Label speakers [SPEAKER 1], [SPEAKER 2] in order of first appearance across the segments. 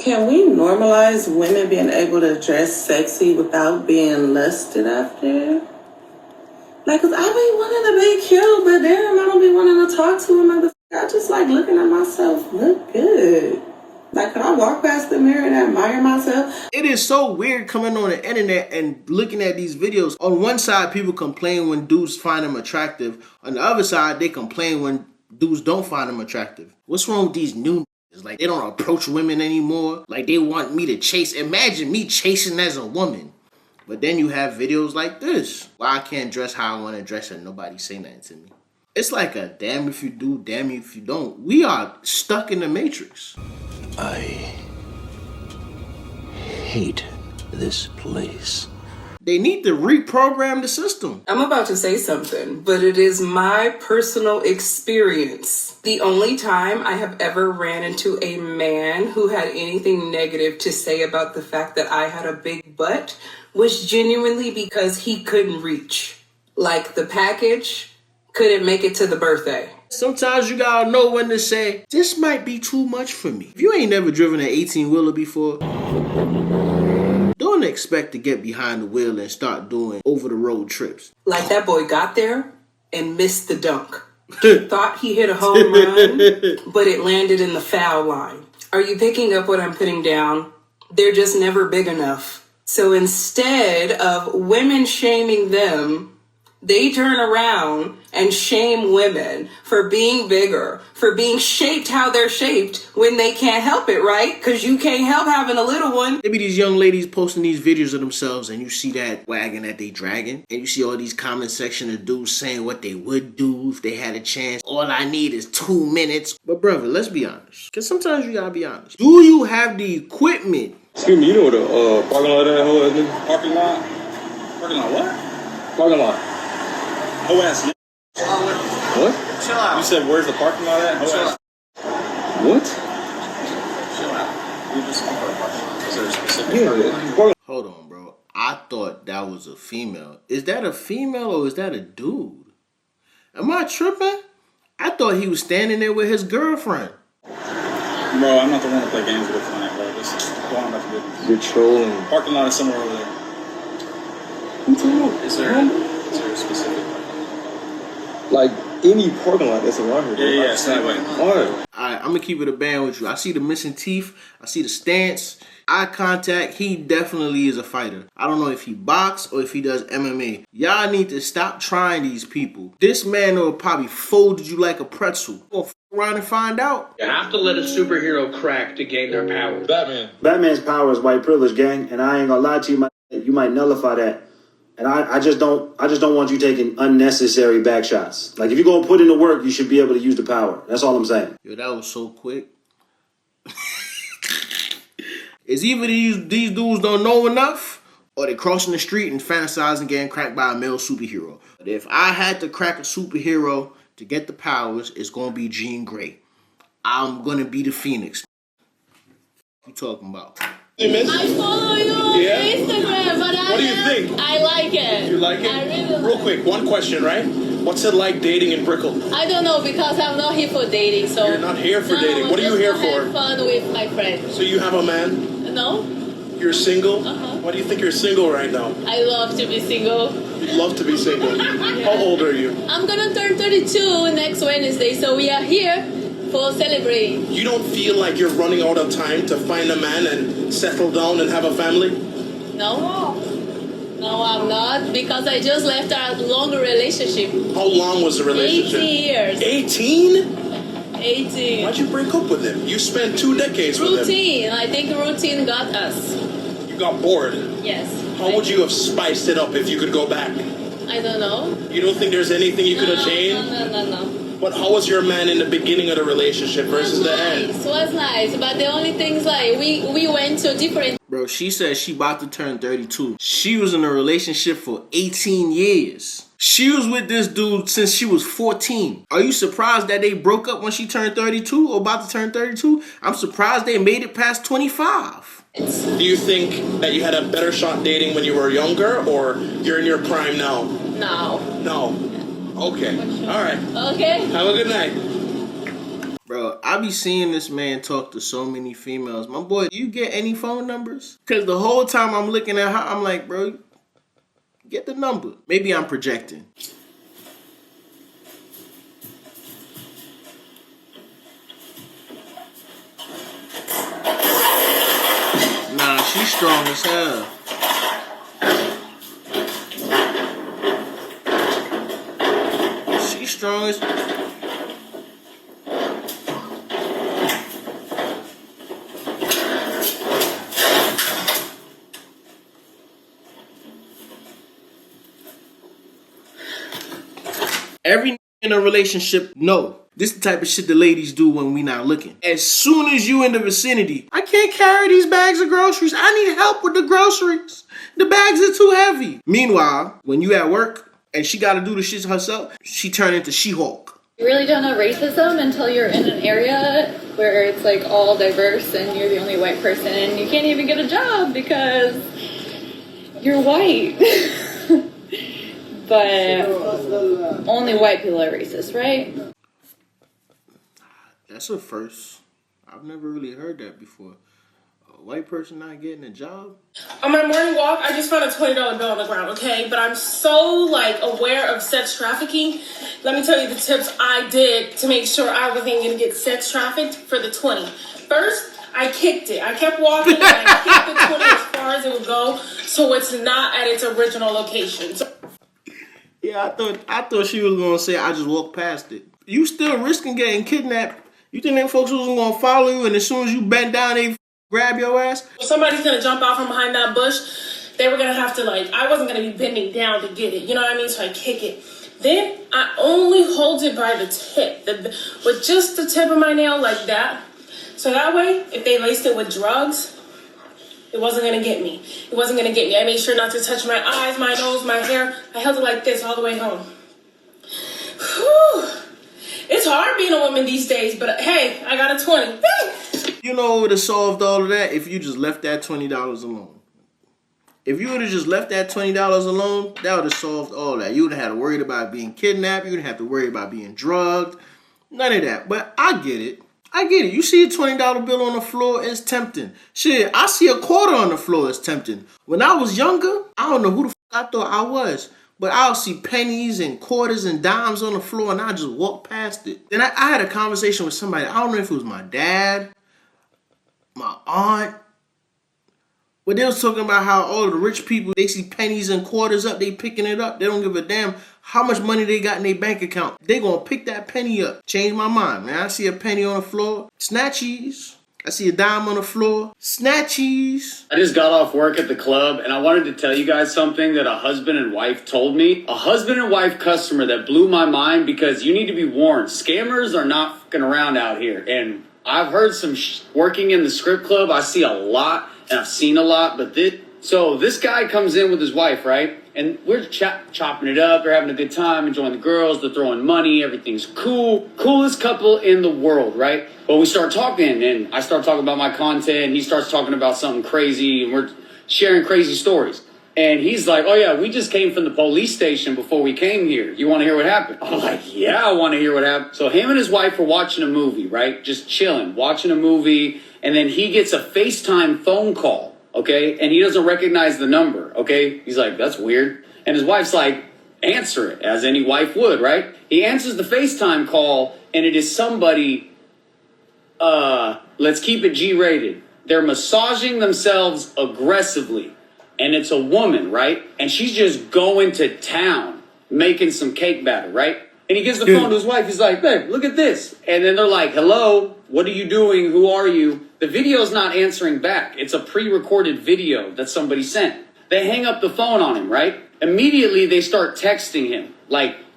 [SPEAKER 1] Can we normalize women being able to dress sexy without being lusted after? Like, cause I be wanting to be cute, but damn, I don't be wanting to talk to a motherfucker. I just like looking at myself look good. Like, can I walk past the mirror and admire myself?
[SPEAKER 2] It is so weird coming on the internet and looking at these videos. On one side, people complain when dudes find them attractive. On the other side, they complain when dudes don't find them attractive. What's wrong with these new niggas? Like, they don't approach women anymore. Like, they want me to chase. Imagine me chasing as a woman. But then you have videos like this. Why I can't dress how I want to dress and nobody say nothing to me. It's like a damn if you do, damn if you don't. We are stuck in the matrix.
[SPEAKER 3] I hate this place.
[SPEAKER 2] They need to reprogram the system.
[SPEAKER 4] I'm about to say something, but it is my personal experience. The only time I have ever ran into a man who had anything negative to say about the fact that I had a big butt was genuinely because he couldn't reach. Like, the package couldn't make it to the birthday.
[SPEAKER 2] Sometimes you gotta know when to say, this might be too much for me. If you ain't never driven an 18-wheeler before, don't expect to get behind the wheel and start doing over-the-road trips.
[SPEAKER 4] Like, that boy got there and missed the dunk. Thought he hit a home run, but it landed in the foul line. Are you picking up what I'm putting down? They're just never big enough. So instead of women shaming them, they turn around and shame women for being bigger, for being shaped how they're shaped when they can't help it, right? Because you can't help having a little one.
[SPEAKER 2] There be these young ladies posting these videos of themselves and you see that wagon that they dragging. And you see all these comment section of dudes saying what they would do if they had a chance. All I need is 2 minutes. But brother, let's be honest. Because sometimes you gotta be honest. Do you have the equipment?
[SPEAKER 5] Excuse me, you know what the parking lot that whole nigga? Parking lot? Parking lot what? Parking lot. Whole ass nigga. What?
[SPEAKER 6] Chill out.
[SPEAKER 5] You said where's the parking lot at? Whole ass. What?
[SPEAKER 6] Chill out. You just for a question. Is there a specific
[SPEAKER 5] Yeah.
[SPEAKER 2] Hold on, bro. I thought that was a female. Is that a female or is that a dude? Am I tripping? I thought he was standing there with his girlfriend.
[SPEAKER 5] Bro, I'm not the one to play games with tonight, bro. Just go on about your business.
[SPEAKER 3] You're trolling.
[SPEAKER 5] Parking lot is somewhere over there.
[SPEAKER 6] Is there a specific
[SPEAKER 3] Like any parking lot that's around here.
[SPEAKER 5] Yeah, anyway.
[SPEAKER 3] Alright.
[SPEAKER 2] I'm gonna keep it a band with you. I see the missing teeth. I see the stance. Eye contact. He definitely is a fighter. I don't know if he boxes or if he does MMA. Y'all need to stop trying these people. This man will probably fold you like a pretzel. Go f around and find out.
[SPEAKER 7] You have to let a superhero crack to gain their power.
[SPEAKER 8] Batman's power is white privilege, gang, and I ain't gonna lie to you, you might nullify that. And I just don't want you taking unnecessary back shots. Like, if you're gonna put in the work, you should be able to use the power. That's all I'm saying.
[SPEAKER 2] Yo, that was so quick. It's either these dudes don't know enough, or they're crossing the street and fantasizing getting cracked by a male superhero. But if I had to crack a superhero to get the powers, it's gonna be Jean Grey. I'm gonna be the Phoenix. What you talking about?
[SPEAKER 9] I follow you on Instagram, but
[SPEAKER 7] What do you think?
[SPEAKER 9] I like it.
[SPEAKER 7] You like it?
[SPEAKER 9] I really like
[SPEAKER 7] Real quick, one question, right? What's it like dating in Brickell?
[SPEAKER 9] I don't know because I'm not here for dating, so...
[SPEAKER 7] You're not here for dating. What are you here for?
[SPEAKER 9] Have fun with my friends.
[SPEAKER 7] So you have a man?
[SPEAKER 9] No?
[SPEAKER 7] You're single?
[SPEAKER 9] Uh-huh.
[SPEAKER 7] Why do you think you're single right now?
[SPEAKER 9] I love to be single.
[SPEAKER 7] You'd love to be single. How old are you?
[SPEAKER 9] I'm gonna turn 32 next Wednesday, so we are here for celebrating.
[SPEAKER 7] You don't feel like you're running out of time to find a man and settle down and have a family?
[SPEAKER 9] No? No, I'm not, because I just left a longer relationship.
[SPEAKER 7] How long was the relationship?
[SPEAKER 9] 18 years.
[SPEAKER 7] 18?
[SPEAKER 9] 18.
[SPEAKER 7] Why'd you break up with him? You spent 2 decades with him.
[SPEAKER 9] Routine. I think routine got us.
[SPEAKER 7] You got bored.
[SPEAKER 9] Yes.
[SPEAKER 7] How would you have spiced it up if you could go back?
[SPEAKER 9] I don't know.
[SPEAKER 7] You don't think there's anything you could have changed?
[SPEAKER 9] No.
[SPEAKER 7] But how was your man in the beginning of the relationship versus the end?
[SPEAKER 9] It was nice, but the only things like we went to different.
[SPEAKER 2] Bro, she said she about to turn 32. She was in a relationship for 18 years. She was with this dude since she was 14. Are you surprised that they broke up when she turned 32 or about to turn 32? I'm surprised they made it past 25.
[SPEAKER 7] Do you think that you had a better shot dating when you were younger, or you're in your prime now?
[SPEAKER 9] No.
[SPEAKER 7] No. Okay. All right.
[SPEAKER 9] Okay.
[SPEAKER 7] Have a good night.
[SPEAKER 2] Bro, I be seeing this man talk to so many females. My boy, do you get any phone numbers? Because the whole time I'm looking at her, I'm like, bro, get the number. Maybe I'm projecting. Nah, she's strong as hell. She's strong as... Every in a relationship, no. This the type of shit the ladies do when we not looking. As soon as you in the vicinity, I can't carry these bags of groceries. I need help with the groceries. The bags are too heavy. Meanwhile, when you at work and she got to do the shit herself, she turn into She-Hulk.
[SPEAKER 10] You really don't know racism until you're in an area where it's like all diverse and you're the only white person and you can't even get a job because you're white. But only white people are racist, right?
[SPEAKER 2] That's a first. I've never really heard that before. A white person not getting a job?
[SPEAKER 11] On my morning walk, I just found a $20 bill on the ground, okay? But I'm so, aware of sex trafficking. Let me tell you the tips I did to make sure I wasn't going to get sex trafficked for the 20. First, I kicked it. I kept walking and I kicked the 20 as far as it would go so it's not at its original location.
[SPEAKER 2] Yeah, I thought she was gonna say I just walked past it. You still risking getting kidnapped. You think them folks wasn't gonna follow you and as soon as you bent down they grab your ass?
[SPEAKER 11] If somebody's gonna jump out from behind that bush, they were gonna have to I wasn't gonna be bending down to get it. You know what I mean? So I kick it. Then I only hold it by the tip, with just the tip of my nail like that. So that way, if they laced it with drugs, it wasn't going to get me. It wasn't going to get me. I made sure not to touch my eyes, my nose, my hair. I held it like this all the way home. Whew. It's hard being a woman these days, but hey, I got a 20.
[SPEAKER 2] You know what would have solved all of that? If you just left that $20 alone. If you would have just left that $20 alone, that would have solved all that. You would have had to worry about being kidnapped. You would have to worry about being drugged. None of that. But I get it. You see a $20 bill on the floor, it's tempting. Shit, I see a quarter on the floor, it's tempting. When I was younger, I don't know who the fuck I thought I was, but I'll see pennies and quarters and dimes on the floor and I just walk past it. Then I had a conversation with somebody, I don't know if it was my dad, my aunt, but they was talking about how all the rich people, they see pennies and quarters up, they picking it up. They don't give a damn how much money they got in their bank account. They gonna pick that penny up. Change my mind, man. I see a penny on the floor, snatchies. I see a dime on the floor, snatchies.
[SPEAKER 12] I just got off work at the club and I wanted to tell you guys something that a husband and wife told me. A husband and wife customer that blew my mind because you need to be warned. Scammers are not fucking around out here. And I've heard some working in the strip club. I see a lot and I've seen a lot, but this guy comes in with his wife, right? And we're chopping it up. They're having a good time, enjoying the girls. They're throwing money. Everything's cool. Coolest couple in the world, right? But we start talking, and I start talking about my content, and he starts talking about something crazy, and we're sharing crazy stories. And he's like, oh, yeah, we just came from the police station before we came here. You want to hear what happened? I'm like, yeah, I want to hear what happened. So him and his wife were watching a movie, right? Just chilling, watching a movie. And then he gets a FaceTime phone call, okay? And he doesn't recognize the number, okay? He's like, that's weird. And his wife's like, answer it, as any wife would, right? He answers the FaceTime call, and it is somebody, let's keep it G-rated. They're massaging themselves aggressively. And it's a woman, right? And she's just going to town, making some cake batter, right? And he gives the phone to his wife. He's like, babe, look at this. And then they're like, hello, what are you doing? Who are you? The video's not answering back. It's a pre-recorded video that somebody sent. They hang up the phone on him, right? Immediately, they start texting him,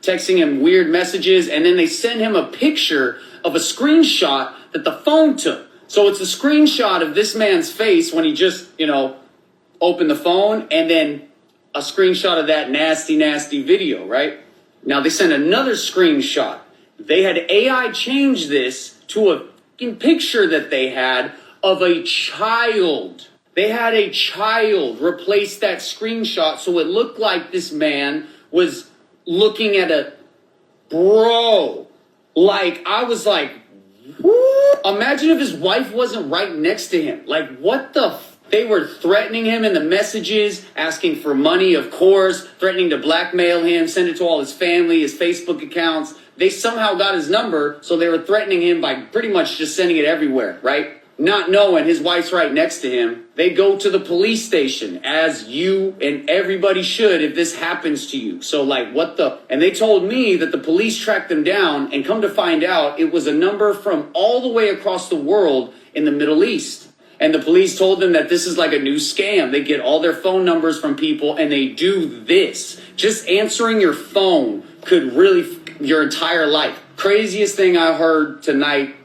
[SPEAKER 12] texting him weird messages. And then they send him a picture of a screenshot that the phone took. So it's a screenshot of this man's face when he just, opened the phone, and then a screenshot of that nasty, nasty video, right? Now, they sent another screenshot. They had AI change this to a fucking picture that they had of a child. They had a child replace that screenshot so it looked like this man was looking at a bro. I was like, Imagine if his wife wasn't right next to him. Like, what the they were threatening him in the messages, asking for money, of course, threatening to blackmail him, send it to all his family, his Facebook accounts. They somehow got his number, so they were threatening him by pretty much just sending it everywhere, right? Not knowing his wife's right next to him. They go to the police station, as you and everybody should if this happens to you. So, like, what the... And they told me that the police tracked them down, and come to find out, it was a number from all the way across the world in the Middle East. And the police told them that this is like a new scam. They get all their phone numbers from people, and they do this. Just answering your phone could really... your entire life. Craziest thing I heard tonight.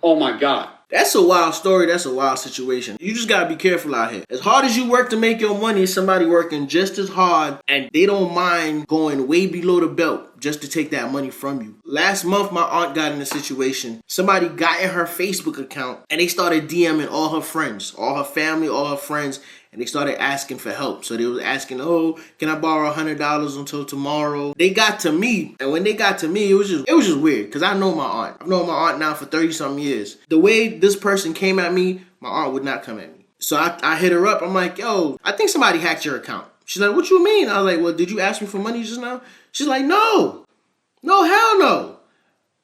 [SPEAKER 12] Oh, my God.
[SPEAKER 2] That's a wild story. That's a wild situation. You just gotta be careful out here. As hard as you work to make your money, somebody working just as hard, and they don't mind going way below the belt just to take that money from you. Last month, my aunt got in a situation. Somebody got in her Facebook account, and they started DMing all her friends, all her family, all her friends, and they started asking for help. So they was asking, oh, can I borrow $100 until tomorrow? They got to me, and when they got to me, it was just weird, because I know my aunt. I've known my aunt now for 30-something years. The way this person came at me, my aunt would not come at me. So I hit her up. I'm like, yo, I think somebody hacked your account. She's like, what you mean? I was like, well, did you ask me for money just now? She's like, no, hell no.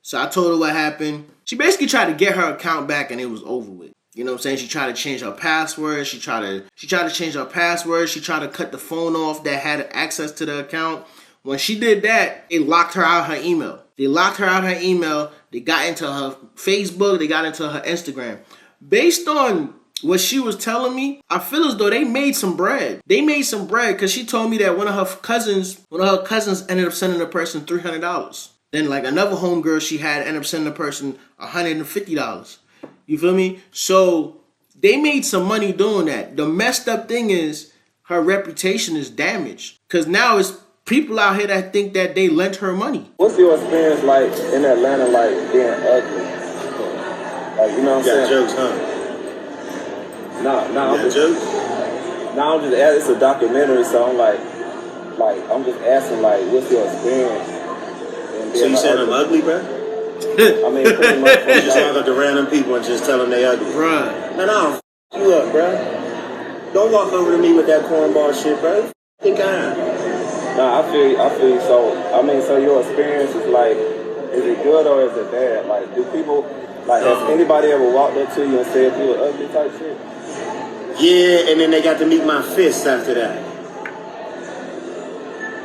[SPEAKER 2] So I told her what happened. She basically tried to get her account back, and it was over with. You know what I'm saying? She tried to change her password. She tried to change her password. She tried to cut the phone off that had access to the account. When she did that, it locked her out her email. They locked her out her email. They got into her Facebook. They got into her Instagram. Based on what she was telling me, I feel as though they made some bread. They made some bread because she told me that one of her cousins ended up sending the person $300. Then like another homegirl she had ended up sending the person $150. You feel me? So they made some money doing that. The messed up thing is her reputation is damaged. Because now it's people out here that think that they lent her money.
[SPEAKER 3] What's your experience like in Atlanta, like being ugly? Like, you know what I'm saying?
[SPEAKER 8] Jokes, huh?
[SPEAKER 3] I'm just asking. It's a documentary, so I'm I'm just asking, like, what's your experience?
[SPEAKER 8] So you saying I'm ugly, bro?
[SPEAKER 3] I mean, pretty much.
[SPEAKER 8] You just walk up to random people and just tell them they ugly.
[SPEAKER 2] Bruh.
[SPEAKER 8] Man, I'll f you up, bro. Don't walk over to me with that cornball shit, bro. Think I am.
[SPEAKER 3] Nah, I feel you. So, I mean, so your experience is like, is it good or is it bad? Like, do people, like, has anybody ever walked up to you and said you were ugly type shit?
[SPEAKER 8] Yeah, and then they got to meet my fists after that.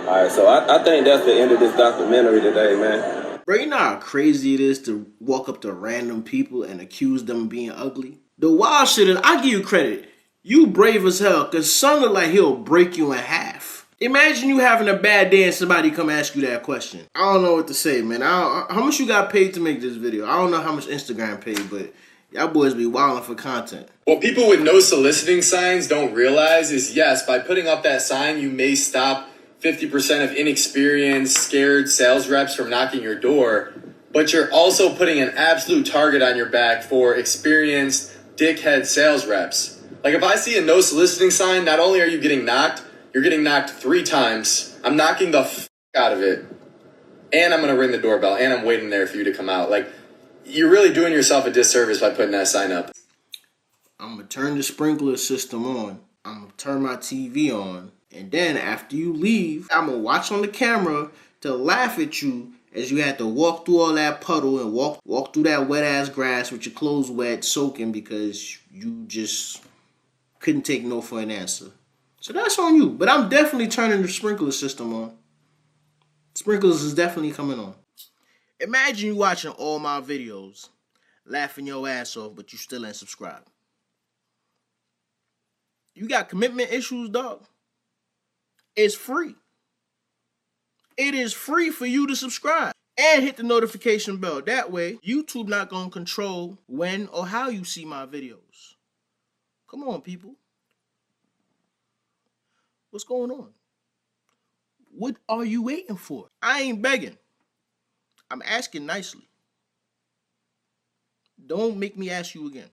[SPEAKER 3] Alright, so I think that's the end of this documentary today, man.
[SPEAKER 2] Bro, you know how crazy it is to walk up to random people and accuse them of being ugly? The wild shit is, I give you credit. You brave as hell, because son look like he'll break you in half. Imagine you having a bad day and somebody come ask you that question. I don't know what to say, man. How much you got paid to make this video? I don't know how much Instagram paid, but y'all boys be wilding for content.
[SPEAKER 13] What people with no soliciting signs don't realize is, yes, by putting up that sign, you may stop 50% of inexperienced, scared sales reps from knocking your door, but you're also putting an absolute target on your back for experienced, dickhead sales reps. Like, if I see a no soliciting sign, not only are you getting knocked, you're getting knocked 3 times. I'm knocking the f*** out of it. And I'm going to ring the doorbell, and I'm waiting there for you to come out. Like, you're really doing yourself a disservice by putting that sign up.
[SPEAKER 2] I'm going to turn the sprinkler system on. I'm going to turn my TV on. And then after you leave, I'm going to watch on the camera to laugh at you as you had to walk through all that puddle and walk through that wet-ass grass with your clothes wet, soaking because you just couldn't take no for an answer. So that's on you. But I'm definitely turning the sprinkler system on. Sprinklers is definitely coming on. Imagine you watching all my videos, laughing your ass off, but you still ain't subscribed. You got commitment issues, dog? It's free. It is free for you to subscribe and hit the notification bell. That way, YouTube not going to control when or how you see my videos. Come on, people. What's going on? What are you waiting for? I ain't begging. I'm asking nicely. Don't make me ask you again.